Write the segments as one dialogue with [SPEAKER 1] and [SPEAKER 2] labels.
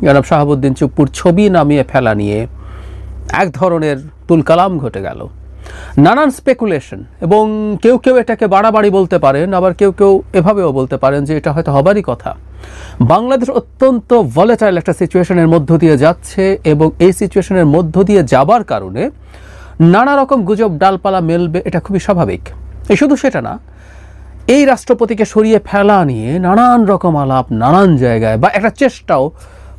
[SPEAKER 1] জনাব শাহাবুদ্দিন চুপ্পুর ছবি নামিয়ে ফেলা নিয়ে এক ধরনের তুলকালাম ঘটে গেল, নানান স্পেকুলেশন, এবং কেউ কেউ এটাকে বাড়াবাড়ি বলতে পারেন, আবার কেউ কেউ এভাবেও বলতে পারেন যে এটা হয়তো হবারই কথা। বাংলাদেশ অত্যন্ত ভলেটাইল একটা সিচুয়েশনের মধ্য দিয়ে যাচ্ছে, এবং এই সিচুয়েশনের মধ্য দিয়ে যাবার কারণে নানা রকম গুজব ডালপালা মেলবে, এটা খুবই স্বাভাবিক। শুধু সেটা না, এই রাষ্ট্রপতিকে সরিয়ে ফেলা নিয়ে নানান রকম আলাপ নানান জায়গায়, বা একটা চেষ্টাও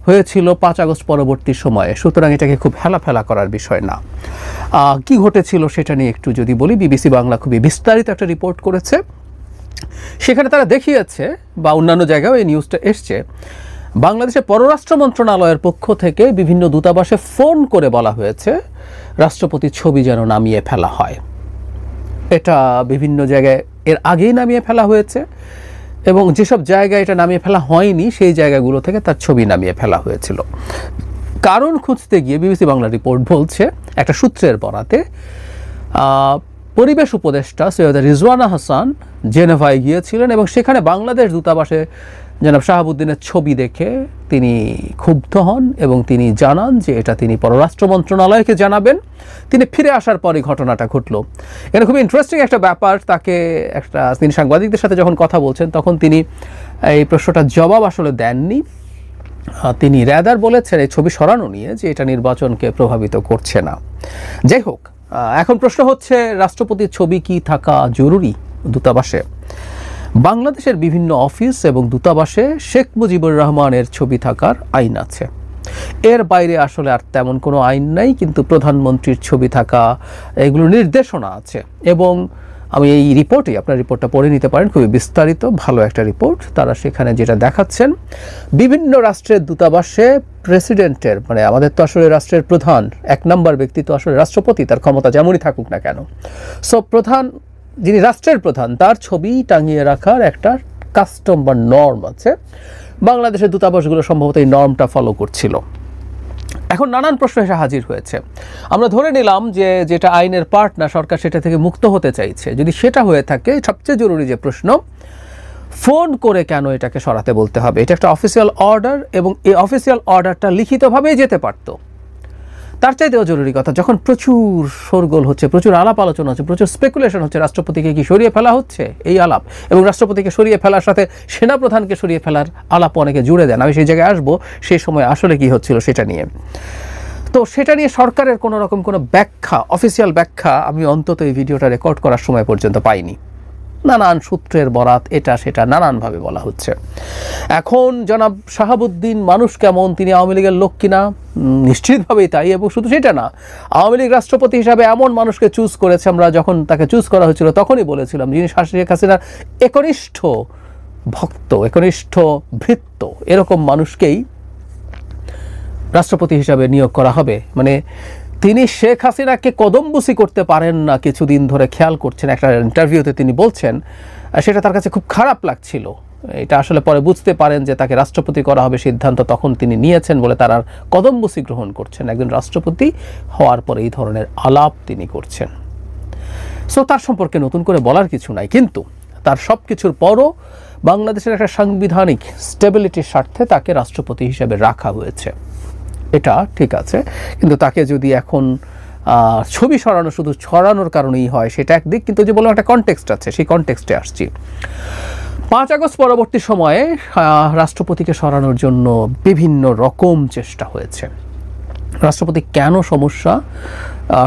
[SPEAKER 1] হয়েছিল 5 আগস্ট পরবর্তী সময়ে। সুতরাং এটাকে খুব হেলাফেলা করার বিষয় না। কি ঘটেছিল সেটা নিয়ে একটু যদি বলি, বিবিসি বাংলা খুবই বিস্তারিত একটা রিপোর্ট করেছে। সেখানে তারা দেখিয়েছে, বা অন্যান্য জায়গায় এই নিউজটা এসছে, বাংলাদেশের পররাষ্ট্র মন্ত্রণালয়ের পক্ষ থেকে বিভিন্ন দূতাবাসে ফোন করে বলা হয়েছে রাষ্ট্রপতির ছবি যেন নামিয়ে ফেলা হয়। এটা বিভিন্ন জায়গায় এর আগেই নামিয়ে ফেলা হয়েছে, এবং যেসব জায়গায় এটা নামিয়ে ফেলা হয়নি সেই জায়গাগুলো থেকে তার ছবি নামিয়ে ফেলা হয়েছিল। কারণ খুঁজতে গিয়ে বিবিসি বাংলা রিপোর্ট বলছে, একটা সূত্রের বরাতে পরিবেশ উপদেষ্টা সৈয়দা রিজওয়ানা হাসান জেনেভায় গিয়েছিলেন, এবং সেখানে বাংলাদেশ দূতাবাসে জনাব শাহাবুদ্দিনের ছবি দেখে তিনি ক্ষুব্ধ হন, এবং তিনি জানান যে এটা তিনি পররাষ্ট্র মন্ত্রণালয়কে জানাবেন। তিনি ফিরে আসার পরই ঘটনাটা ঘটল। এটা খুবই ইন্টারেস্টিং একটা ব্যাপার। তিনি সাংবাদিকদের সাথে যখন কথা বলছেন তখন তিনি এই প্রশ্নটার জবাব আসলে দেননি। তিনি র্যাদার বলেছেন এই ছবি সরানো নিয়ে যে এটা নির্বাচনকে প্রভাবিত করছে না। যাই হোক, এখন প্রশ্ন হচ্ছে রাষ্ট্রপতির ছবি কি থাকা জরুরি দূতাবাসে? বাংলাদেশের বিভিন্ন অফিস এবং দূতাবাসে শেখ মুজিবুর রহমানের ছবি থাকার আইন আছে। এর বাইরে আসলে আর তেমন কোনো আইন নাই, কিন্তু প্রধানমন্ত্রীর ছবি থাকা এগুলো নির্দেশনা আছে। এবং আমি এই রিপোর্টে, আপনার রিপোর্টটা পড়ে নিতে পারেন, খুবই বিস্তারিত ভালো একটা রিপোর্ট। তারা সেখানে যেটা দেখাচ্ছেন, বিভিন্ন রাষ্ট্রের দূতাবাসে প্রেসিডেন্টের, মানে আমাদের তো আসলে রাষ্ট্রের প্রধান 1 নম্বর ব্যক্তি তো আসলে রাষ্ট্রপতি, তার ক্ষমতা যেমনই থাকুক না কেন, প্রধান যিনি রাষ্ট্রের প্রধান তার ছবি টাঙিয়ে রাখার একটা কাস্টম বা নর্ম আছে। বাংলাদেশের দূতাবাসগুলো সম্ভবত এই নর্মটা ফলো করছিল। এখন নানান প্রশ্ন এসে হাজির হয়েছে। আমরা ধরে নিলাম যে যেটা আইনের পার্ট না, সরকার সেটা থেকে মুক্ত হতে চাইছে। যদি সেটা হয়ে থাকে, সবচেয়ে জরুরি যে প্রশ্ন, ফোন করে কেন এটাকে সরাতে বলতে হবে? এটা একটা অফিসিয়াল অর্ডার, এবং এই অফিসিয়াল অর্ডারটা লিখিতভাবেই যেতে পারতো। তার চাইতেও জরুরি কথা, যখন প্রচুর শোরগোল হচ্ছে, প্রচুর আলাপ আলোচনা হচ্ছে, প্রচুর স্পেকুলেশন হচ্ছে রাষ্ট্রপতিকে কি সরিয়ে ফেলা হচ্ছে, এই আলাপ, এবং রাষ্ট্রপতিকে সরিয়ে ফেলার সাথে সেনাপ্রধানকে সরিয়ে ফেলার আলাপ অনেকে জুড়ে দেন। আমি সেই জায়গায় আসবো, সেই সময় আসলে কি হচ্ছিল সেটা নিয়ে। তো সেটা নিয়ে সরকারের কোনো রকম কোনো ব্যাখ্যা, অফিসিয়াল ব্যাখ্যা আমি অন্তত এই ভিডিওটা রেকর্ড করার সময় পর্যন্ত পাইনি। নানান সূত্রের বরাত, এটা সেটা নানানভাবে বলা হচ্ছে। এখন জনাব শাহাবুদ্দিন মানুষ কেমন, তিনি আওয়ামী লীগের লোক কিনা? নিশ্চিতভাবেই তাই। এবং শুধু সেটা না, আওয়ামী লীগ রাষ্ট্রপতি হিসাবে এমন মানুষকে চুজ করেছে, আমরা যখন তাকে চুজ করা হয়েছিল তখনই বলেছিলাম যিনি শেখ হাসিনার একনিষ্ঠ ভক্ত, একনিষ্ঠ ভৃত্য, এরকম মানুষকেই রাষ্ট্রপতি হিসাবে নিয়োগ করা হবে। মানে তিনি শেখ হাসিনাকে কদমবুসি করতে পারেন না, কিছুদিন ধরে খেয়াল করছেন। একটা ইন্টারভিউতে তিনি বলছেন সেটা তার কাছে খুব খারাপ লাগছিল। এটা আসলে পরে বুঝতে পারেন যে তাকে রাষ্ট্রপতি করা হবে সিদ্ধান্ত তখন তিনি নিয়েছেন বলে তার আর কদমবুসি গ্রহণ করছেন। একজন রাষ্ট্রপতি হওয়ার পরে এই ধরনের আলাপ তিনি করছেন। তার সম্পর্কে নতুন করে বলার কিছু নাই, কিন্তু তার সব কিছুর পরও বাংলাদেশের একটা সাংবিধানিক স্টেবিলিটির স্বার্থে তাকে রাষ্ট্রপতি হিসেবে রাখা হয়েছে। এটা ঠিক আছে, কিন্তু তাকে যদি এখন ছবি সরানো শুধু ছড়ানোর কারণেই হয় সেটা একদিক, কিন্তু যে বললাম একটা কনটেক্সট আছে, সেই কনটেক্সটে আসছি। 5 আগস্ট পরবর্তী সময়ে রাষ্ট্রপতিকে সরানোর জন্য বিভিন্ন রকম চেষ্টা হয়েছে। রাষ্ট্রপতি কেন সমস্যা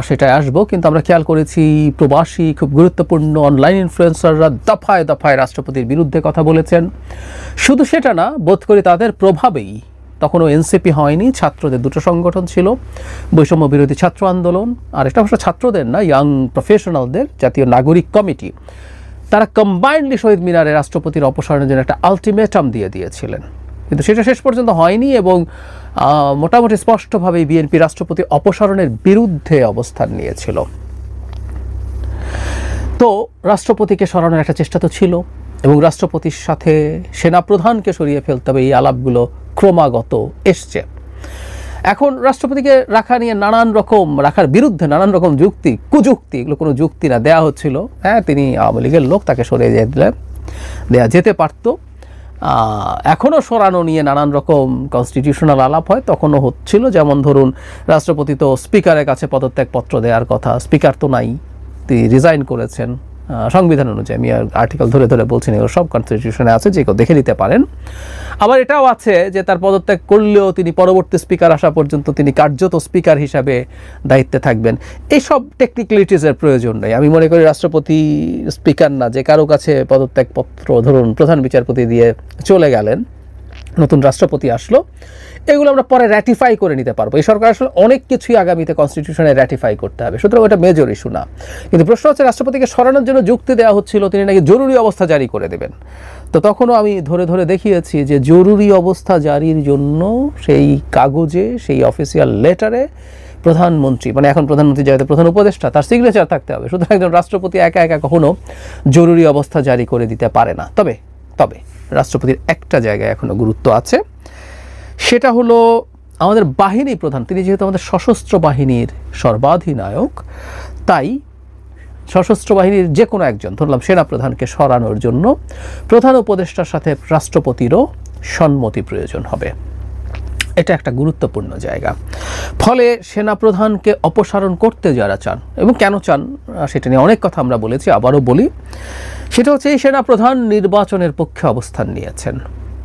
[SPEAKER 1] সেটাই আসবো, কিন্তু আমরা খেয়াল করেছি প্রবাসী খুব গুরুত্বপূর্ণ অনলাইন ইনফ্লুয়েন্সাররা দফায় দফায় রাষ্ট্রপতির বিরুদ্ধে কথা বলেছেন। শুধু সেটা না, বোধ করি তাদের প্রভাবেই, তখনও এনসিপি হয়নি, ছাত্রদের দুটো সংগঠন ছিল, বৈষম্য বিরোধী ছাত্র আন্দোলন, আর এটা অবশ্য ছাত্রদের না, ইয়াং প্রফেশনালদের জাতীয় নাগরিক কমিটি, তারা কম্বাইন্ডলি শহীদ মিনারে রাষ্ট্রপতির অপসারণের জন্য একটা আলটিমেটাম দিয়েছিলেন। কিন্তু সেটা শেষ পর্যন্ত হয়নি, এবং মোটামুটি স্পষ্টভাবেই বিএনপি রাষ্ট্রপতি অপসারণের বিরুদ্ধে অবস্থান নিয়েছিল। তো রাষ্ট্রপতিকে সরানোর একটা চেষ্টা তো ছিল, এবং রাষ্ট্রপতির সাথে সেনাপ্রধানকে সরিয়ে ফেলতে হবে, এই আলাপগুলো ক্রমাগত এসছে। এখন রাষ্ট্রপতিকে রাখা নিয়ে রাখার বিরুদ্ধে নানান রকম যুক্তি, কুযুক্তি, এগুলো কোনো যুক্তি না, দেয়া হচ্ছিল। হ্যাঁ, তিনি আওয়ামী লীগের লোক, তাকে সরিয়ে দেওয়া যেতে পারত। এখনও সরানো নিয়ে নানান রকম কনস্টিটিউশনাল আলাপ হয়, তখনও হচ্ছিল। যেমন ধরুন, রাষ্ট্রপতি তো স্পিকারের কাছে পদত্যাগপত্র দেওয়ার কথা, স্পিকার তো নাই, তিনি রিজাইন করেছেন সংবিধান অনুযায়ী। আমি আর্টিকেল ধরে ধরে বলছি না, সব কনস্টিটিউশনে আছে, যে কেউ দেখে নিতে পারেন। আবার এটাও আছে যে তার পদত্যাগ করলেও তিনি পরবর্তী স্পিকার আসা পর্যন্ত তিনি কার্যত স্পিকার হিসাবে দায়িত্বে থাকবেন। এইসব টেকনিক্যালিটিসের প্রয়োজন নেই। আমি মনে করি রাষ্ট্রপতি স্পিকার না, যে কারো কাছে পদত্যাগপত্র ধরুন প্রধান বিচারপতি দিয়ে চলে গেলেন, নতুন রাষ্ট্রপতি আসলো, এগুলো আমরা পরে র্যাটিফাই করে নিতে পারবো। এই সরকার আসলে অনেক কিছুই আগামীতে কনস্টিটিউশনে র্যাটিফাই করতে হবে, সুতরাং ওটা মেজর ইস্যু না। কিন্তু প্রশ্ন হচ্ছে, রাষ্ট্রপতিকে সরানোর জন্য যুক্তি দেওয়া হচ্ছিল তিনি নাকি জরুরি অবস্থা জারি করে দেবেন। তো তখনও আমি ধরে ধরে দেখিয়েছি যে জরুরি অবস্থা জারির জন্য সেই কাগজে, সেই অফিসিয়াল লেটারে প্রধানমন্ত্রী, মানে এখন প্রধানমন্ত্রী যেহেতু প্রধান উপদেষ্টা, তার সিগনেচার থাকতে হবে। সুতরাং একজন রাষ্ট্রপতি একা একা কখনো জরুরি অবস্থা জারি করে দিতে পারে না। তবে রাষ্ট্রপতির একটা জায়গায় এখনো গুরুত্ব আছে, সেটা হলো আমাদের বাহিনী প্রধান। তিনি যেহেতু আমাদের সশস্ত্র বাহিনীর সর্বাধিনায়ক, তাই সশস্ত্র বাহিনীর যে কোনো একজন, ধরলাম সেনাপ্রধানকে সরানোর জন্য প্রধান উপদেষ্টার সাথে রাষ্ট্রপতিরও সম্মতি প্রয়োজন হবে। এটা একটা গুরুত্বপূর্ণ জায়গা। ফলে সেনাপ্রধানকে অপসারণ করতে যারা চান, এবং কেন চান সেটা নিয়ে অনেক কথা আমরা বলেছি, আবারও বলি, সেটা হচ্ছে এই সেনাপ্রধান নির্বাচনের পক্ষে অবস্থান নিয়েছেন।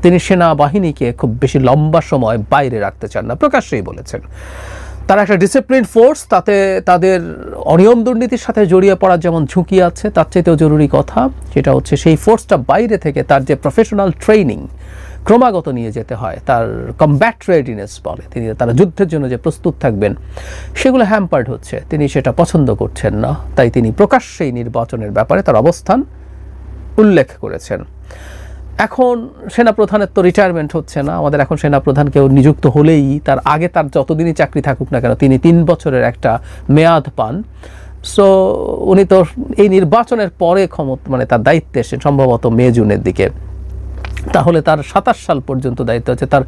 [SPEAKER 1] তিনি সেনাবাহিনীকে খুব বেশি লম্বা সময় বাইরে রাখতে চান না, প্রকাশ্যেই বলেছেন। তারা একটা ডিসিপ্লিন ফোর্স, তাতে তাদের অনিয়ম দুর্নীতির সাথে জড়িয়ে পড়ার যেমন ঝুঁকি আছে, তার চাইতেও জরুরি কথা সেটা হচ্ছে সেই ফোর্সটা বাইরে থেকে তার যে প্রফেশনাল ট্রেনিং ক্রমাগত নিয়ে যেতে হয়, তার কমব্যাট রেডিনেস বলে, তারা যুদ্ধের জন্য যে প্রস্তুত থাকবেন, সেগুলো হ্যাম্পার্ড হচ্ছে। তিনি সেটা পছন্দ করছেন না, তাই তিনি প্রকাশ্যেই নির্বাচনের ব্যাপারে তার অবস্থান উল্লেখ করেছেন। এখন সেনাপ্রধানের তো রিটায়ারমেন্ট হচ্ছে না, আমাদের এখন সেনাপ্রধান কেউ নিযুক্ত হলেই তার আগে তার যতদিনই চাকরি থাকুক না কেন, তিনি 3 বছরের একটা মেয়াদ পান। সো উনি তো এই নির্বাচনের পরে মানে তার দায়িত্বে এসেছেন সম্ভবত মে-জুনের দিকে, তাহলে তার 27 সাল পর্যন্ত দায়িত্ব আছে। তার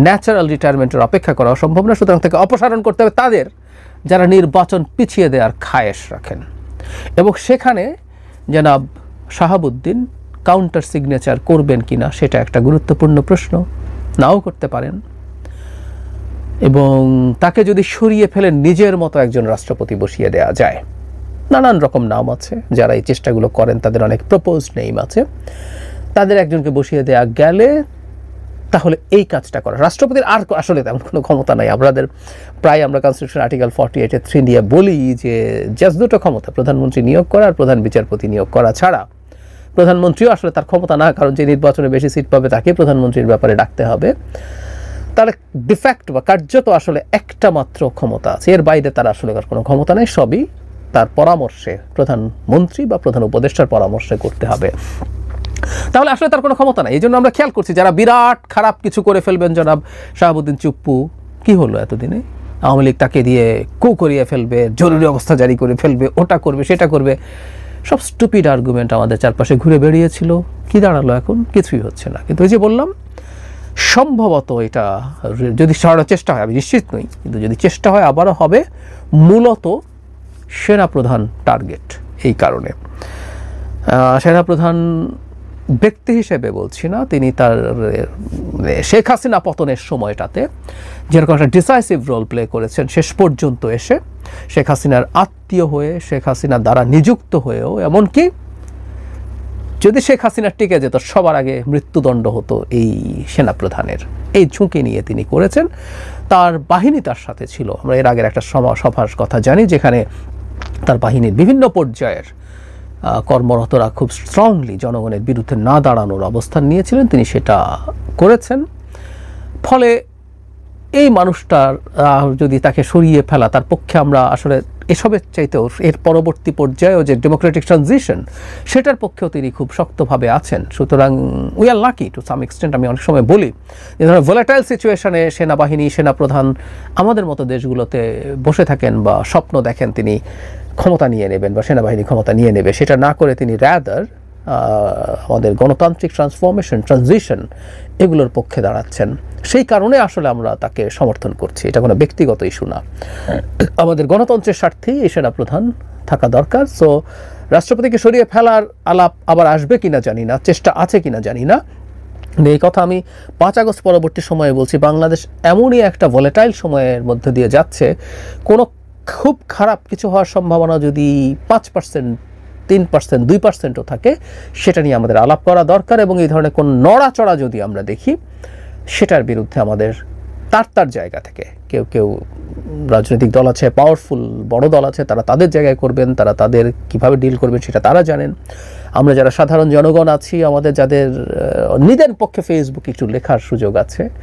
[SPEAKER 1] ন্যাচারাল রিটায়ারমেন্টের অপেক্ষা করা অসম্ভব না, সুতরাং তাকে অপসারণ করতে হবে তাদের যারা নির্বাচন পিছিয়ে দেওয়ার খায়েশ রাখেন। এবং সেখানে জনাব শাহাবুদ্দিন কাউন্টার সিগনেচার করবেন কিনা সেটা একটা গুরুত্বপূর্ণ প্রশ্ন, নাও করতে পারেন। এবং তাকে যদি সরিয়ে ফেলেন নিজের মতো একজন রাষ্ট্রপতি বসিয়ে দেওয়া যায়, নানান রকম নাম আছে, যারা এই চেষ্টাগুলো করেন তাদের অনেক প্রপোজড নেম আছে, তাদের একজনকে বসিয়ে দেওয়া গেলে তাহলে এই কাজটা করা। রাষ্ট্রপতির আর আসলে তেমন কোনো ক্ষমতা নাই। আমরা কনস্টিটিউশন আর্টিকেল 48(3) দিয়ে বলি যে জাস্ট দুটো ক্ষমতা, প্রধানমন্ত্রী নিয়োগ করা আর প্রধান বিচারপতি নিয়োগ করা ছাড়া প্রধানমন্ত্রীও আসলে তার ক্ষমতা না, কারণ যে নির্বাচনে বেশি সিট পাবে তাকে প্রধানমন্ত্রীর ব্যাপারে ডাকতে হবে। তার ডিফ্যাক্ট বা কার্যত আসলে একটা মাত্র ক্ষমতা আছে, এর বাইরে তার আসলে কোনো ক্ষমতা নেই। সবই তার পরামর্শে, প্রধানমন্ত্রী বা প্রধান উপদেষ্টার পরামর্শে করতে হবে। তাহলে আসলে তার কোনো ক্ষমতা নাই। এই জন্য আমরা খেয়াল করছি যারা বিরাট খারাপ কিছু করে ফেলবেন, জনাব শাহাবুদ্দিন চুপ্পু, কি হলো এতদিনে, আওয়ামী লীগ তাকে দিয়ে কু করিয়ে ফেলবে, জরুরি অবস্থা জারি করে ফেলবে, ওটা করবে সেটা করবে, সব স্টুপিড আর্গুমেন্ট আমাদের চারপাশে ঘুরে বেরিয়েছিল। কি দাঁড়ালো এখন? কিছুই হচ্ছে না। কিন্তু ওই যে বললাম, সম্ভবত এটা যদি সরানোর চেষ্টা হয়, আমি নিশ্চিত নই, কিন্তু যদি চেষ্টা হয় আবারও হবে মূলত সেনাপ্রধান টার্গেট। এই কারণে সেনাপ্রধান ব্যক্তি হিসেবে বলছি না, তিনি তার শেখ হাসিনা পতনের সময়টাতে যেরকম একটা ডিসাইসিভ রোল প্লে করেছেন, শেষ পর্যন্ত এসে শেখ হাসিনার আত্মীয় হয়ে, শেখ হাসিনা দ্বারা নিযুক্ত হয়েও, এমনকি যদি শেখ হাসিনা টিকে যেত সবার আগে মৃত্যুদণ্ড হতো এই সেনাপ্রধানের, এই ঝুঁকি নিয়ে তিনি করেছেন। তার বাহিনী তার সাথে ছিল। আমরা এর আগের একটা সভার কথা জানি, যেখানে তার বাহিনীর বিভিন্ন পর্যায়ের কর্মরতরা খুব স্ট্রংলি জনগণের বিরুদ্ধে না দাঁড়ানোর অবস্থান নিয়েছিলেন, তিনি সেটা করেছেন। ফলে এই মানুষটার যদি তাকে সরিয়ে ফেলা, তার পক্ষে আমরা আসলে এসবের চাইতেও এর পরবর্তী পর্যায়েও যে ডেমোক্রেটিক ট্রানজিশন, সেটার পক্ষেও তিনি খুব শক্তভাবে আছেন। সুতরাং we are lucky to some extent. আমি অনেক সময় বলি যে ধরনের ভোলাটাইল সিচুয়েশনে সেনাবাহিনী, সেনাপ্রধান আমাদের মতো দেশগুলোতে বসে থাকেন বা স্বপ্ন দেখেন তিনি ক্ষমতা নিয়ে নেবেন বা সেনাবাহিনী ক্ষমতা নিয়ে নেবে, সেটা না করে তিনি র্যাদার আমাদের গণতান্ত্রিক ট্রানজিশন এগুলোর পক্ষে দাঁড়াচ্ছেন। সেই কারণে আসলে আমরা তাকে সমর্থন করছি। এটা কোনো ব্যক্তিগত ইস্যু না, আমাদের গণতন্ত্রের স্বার্থেই এই সেনাপ্রধান থাকা দরকার। সো রাষ্ট্রপতিকে সরিয়ে ফেলার আলাপ আবার আসবে কিনা জানি না, চেষ্টা আছে কিনা জানি না, এই কথা আমি 5 আগস্ট পরবর্তী সময়ে বলছি, বাংলাদেশ এমনই একটা ভলেটাইল সময়ের মধ্যে দিয়ে যাচ্ছে, কোনো খুব খারাপ কিছু হওয়ার সম্ভাবনা যদি 5%, 3%, 2%ও থাকে, সেটা নিয়ে আমাদের আলাপ করা দরকার। এবং এই ধরনের কোন নড়াচড়া যদি আমরা দেখি, সেটার বিরুদ্ধে আমাদের তার জায়গা থেকে, কেউ কেউ রাজনৈতিক দল আছে, পাওয়ারফুল বড় দল আছে, তারা তাদের জায়গায় করবেন, তারা তাদের কিভাবে ডিল করবেন সেটা তারা জানেন। আমরা যারা সাধারণ জনগণ আছি, আমাদের যাদের নিজের পক্ষে ফেসবুকে একটু লেখার সুযোগ আছে,